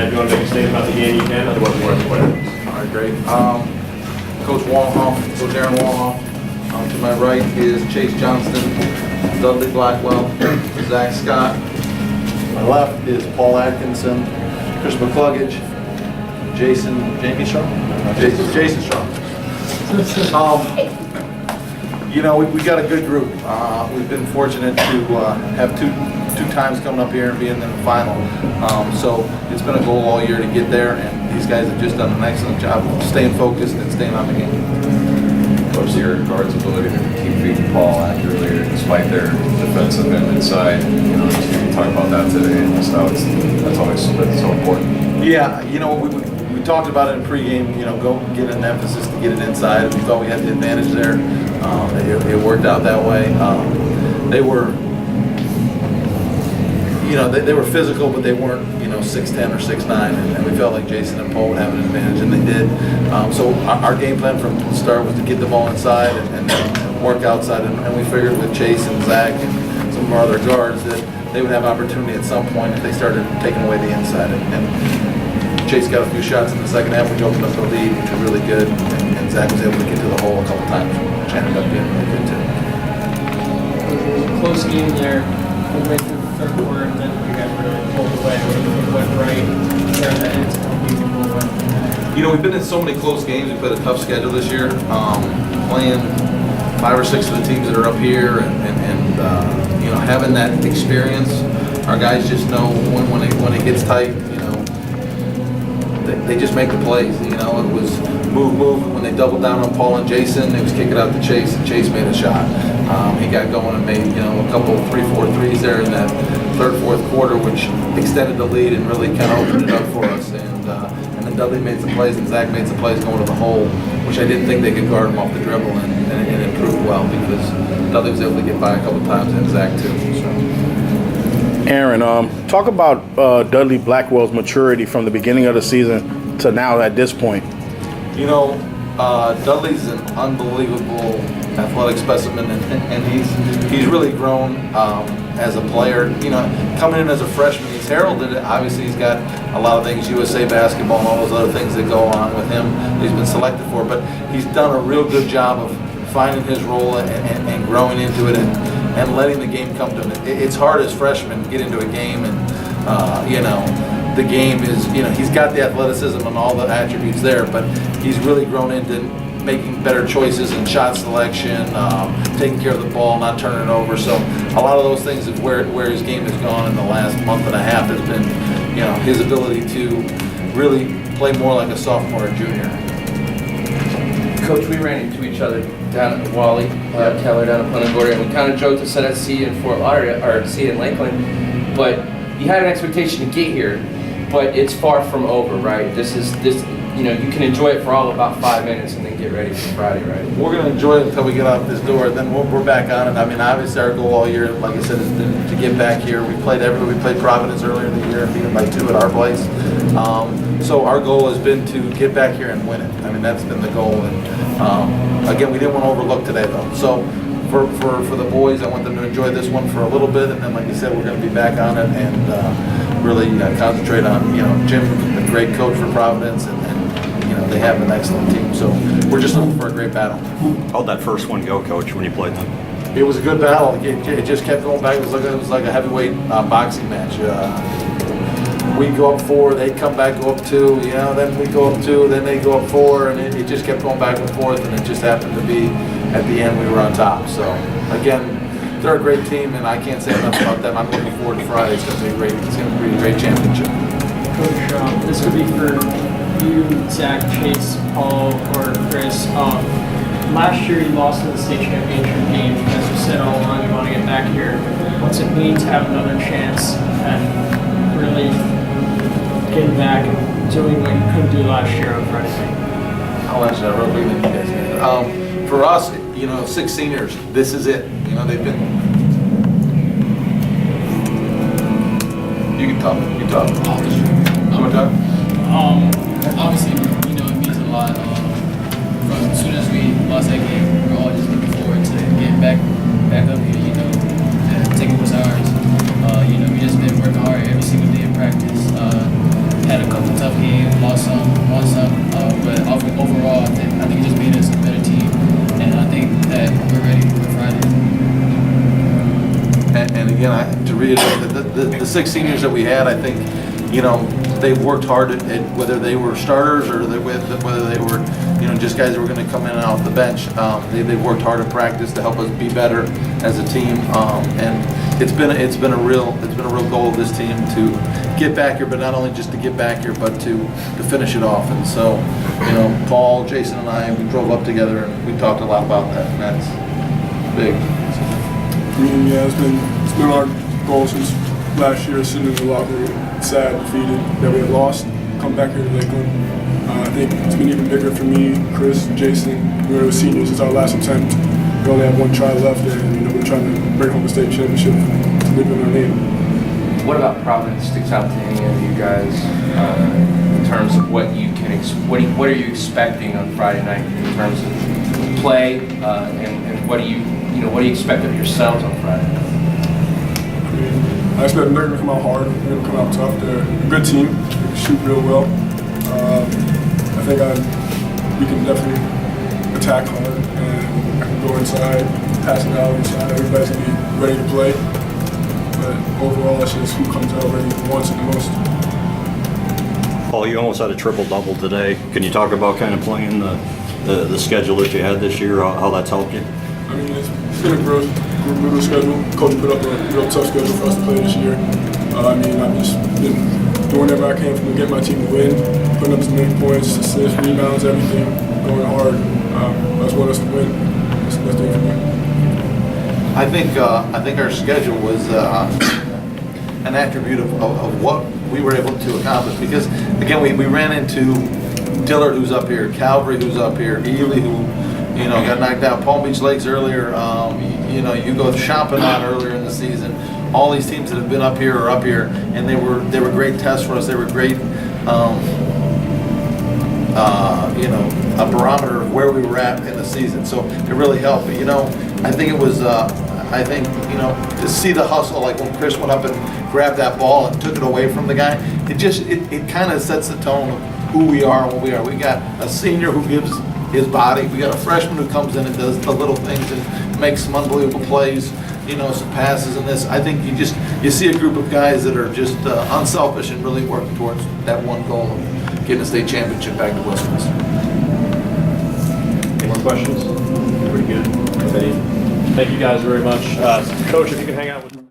if you want to make a statement about the game, you can, otherwise we'll run the player. All right, great. Coach Walhoff, Coach Aaron Walhoff. To my right is Chase Johnston, Dudley Blackwell, Zach Scott. My left is Paul Atkinson, Chris McCluggage, Jamie Strong? Jason Strong. You know, we got a good group. We've been fortunate to have two times coming up here and being in the final. So it's been a goal all year to get there, and these guys have just done an excellent job of staying focused and staying on the game. Coach, your guards' ability to keep feeding the ball accurately despite their defensive end inside, you know, just maybe talk about that today and just how that's so important. Yeah, you know, we talked about it in pregame, you know, go get an emphasis to get it inside. We thought we had the advantage there. It worked out that way. They were, you know, they were physical, but they weren't, you know, 6'10" or 6'9", and we felt like Jason and Paul would have an advantage, and they did. So our game plan from the start was to get the ball inside and then work outside, and we figured with Chase and Zach and some of our other guards that they would have opportunity at some point if they started taking away the inside. And Chase got a few shots in the second half, which opened up the lead, which was really good, and Zach was able to get to the hole a couple times, which ended up being really good too. It was a close game there, midway through the third quarter, and then you guys really pulled away. What went right there that it's You know, we've been in so many close games. We played a tough schedule this year, playing 5 or 6 of the teams that are up here, and you know, having that experience. Our guys just know when it gets tight, you know, they just make the plays. You know, it was move. When they doubled down on Paul and Jason, it was kick it out to Chase, and Chase made a shot. He got going and made, you know, a couple 3-4 threes there in that third, fourth quarter, which extended the lead and really kind of opened it up for us. And then Dudley made some plays, and Zach made some plays going to the hole, which I didn't think they could guard him off the dribble, and it improved well because Dudley was able to get by a couple times, and Zach too. So. Aaron, talk about Dudley Blackwell's maturity from the beginning of the season to now at this point. You know, Dudley's an unbelievable athletic specimen, and he's really grown as a player. You know, coming in as a freshman, he's heralded it. Obviously, he's got a lot of things, USA basketball and all those other things that go on with him that he's been selected for, but he's done a real good job of finding his role and growing into it and letting the game come to him. It's hard as freshmen to get into a game, and you know, the game is, you know, he's got the athleticism and all the attributes there, but he's really grown into making better choices in shot selection, taking care of the ball, not turning it over. So a lot of those things is where his game has gone in the last month and a half has been, you know, his ability to really play more like a sophomore or junior. Coach, we ran into each other down at Wally, Keller down at Punta Gorda, and we kind of joked to set us see in Fort Lauderdale, or see in Lakeland, but you had an expectation to get here, but it's far from over, right? This, you know, you can enjoy it for all about 5 minutes and then get ready for Friday, right? We're going to enjoy it until we get out this door. Then we're back on it. I mean, obviously our goal all year, like I said, has been to get back here. We played Providence earlier in the year and beat them by 2 at our place. So our goal has been to get back here and win it. I mean, that's been the goal. And again, we didn't want to overlook today, though. So for the boys, I want them to enjoy this one for a little bit, and then, like you said, we're going to be back on it and really concentrate on, you know, Jim, a great coach for Providence, and you know, they have an excellent team. So we're just looking for a great battle. How'd that first one go, Coach, when you played them? It was a good battle. It just kept going back. It was like a heavyweight boxing match. We'd go up 4, they'd come back, go up 2, you know, then we'd go up 2, then they'd go up 4, and it just kept going back and forth, and it just happened to be at the end we were on top. So again, they're a great team, and I can't say enough about them. I'm looking forward to Friday. It's going to be great. It's going to be a great championship. Coach, this would be for you, Zach, Chase, Paul, or Chris. Last year you lost in the state championship game. As you said all along, you want to get back here. What's it mean to have another chance at really getting back and doing what you couldn't do last year on Friday night? I'll answer that real quick. You guys can. For us, you know, 6 seniors, this is it. You know, they've been. You can talk. You talk. You want to talk? Obviously, you know, it means a lot. From as soon as we lost that game, we're all just looking forward to getting back up here, you know, and taking what's ours. You know, we just been working hard every single day in practice. Had a couple tough game, lost some, won some, but overall, I think it just made us a better team, and I think that we're ready for Friday. And again, to reiterate, the 6 seniors that we had, I think, you know, they worked hard at whether they were starters or whether they were, you know, just guys that were going to come in and off the bench. They worked hard in practice to help us be better as a team, and it's been a real goal of this team to get back here, but not only just to get back here, but to finish it off. And so, you know, Paul, Jason, and I, we drove up together and we talked a lot about that, and that's big. I mean, yeah, it's been our goal since last year, sitting in the locker room, sad, defeated, that we had lost, come back here to Lakeland. I think it's been even bigger for me, Chris, Jason. We were seniors. It's our last attempt. We only have 1 try left, and you know we're trying to bring home the state championship to live in our name. What about Providence sticks out to any of you guys in terms of what you can what are you expecting on Friday night in terms of play and what do you expect of yourselves on Friday? I mean, I expect they're going to come out hard. They're going to come out tough. They're a good team. They can shoot real well. I think we can definitely attack hard and I can go inside, pass it out inside. Everybody's going to be ready to play. But overall, it's just who comes out ready wants it the most. Paul, you almost had a triple-double today. Can you talk about kind of playing the schedule that you had this year, how that's helped you? I mean, it's been a brutal schedule. Coach put up a real tough schedule for us to play this year. I mean, I've just been doing whatever I can to get my team to win, putting up as many points, assists, rebounds, everything, going hard. I just want us to win. That's the best thing for me. I think our schedule was an attribute of what we were able to accomplish, because again we ran into Dillard, who's up here, Calvary, who's up here, Ely, who got knocked out, Palm Beach Lakes earlier, you go shopping on earlier in the season. All these teams that have been up here are up here, and they were great tests for us. They were great, a barometer of where we were at in the season. So it really helped. But, I think it was, to see the hustle, like when Chris went up and grabbed that ball and took it away from the guy, it kind of sets the tone of who we are and what we are. We got a senior who gives his body. We got a freshman who comes in and does the little things and makes some unbelievable plays, some passes and this. I think you see a group of guys that are just unselfish and really working towards that one goal of getting a state championship back to Westminster. Any more questions? Pretty good. Thank you guys very much. Coach, if you can hang out with